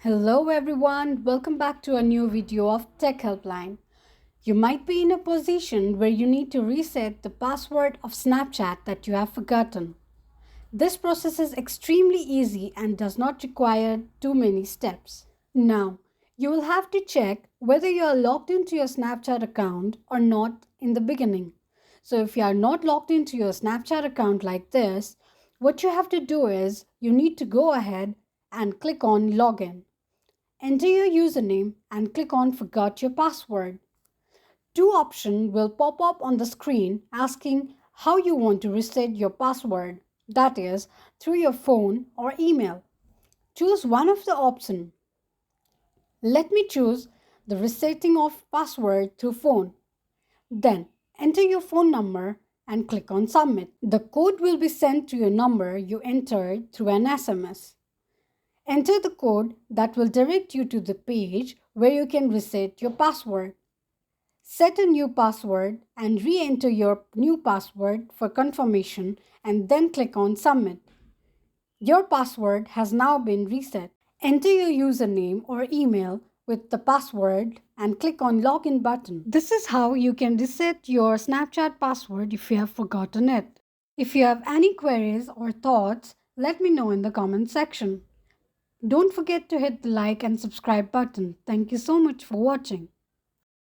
Hello everyone, welcome back to a new video of Tech Helpline. You might be in a position where you need to reset the password of Snapchat that you have forgotten. This process is extremely easy and does not require too many steps. Now, you will have to check whether you are logged into your Snapchat account or not in the beginning. So if you are not logged into your Snapchat account like this, what you have to do is you need to go ahead and click on Login. Enter your username and click on Forgot Your Password. Two options will pop up on the screen asking how you want to reset your password, that is, through your phone or email. Choose one of the options. Let me choose the resetting of password through phone. Then enter your phone number and click on Submit. The code will be sent to your number you entered through an SMS. Enter the code that will direct you to the page where you can reset your password. Set a new password and re-enter your new password for confirmation and then click on Submit. Your password has now been reset. Enter your username or email with the password and click on Login button. This is how you can reset your Snapchat password if you have forgotten it. If you have any queries or thoughts, let me know in the comment section. Don't forget to hit the like and subscribe button. Thank you so much for watching.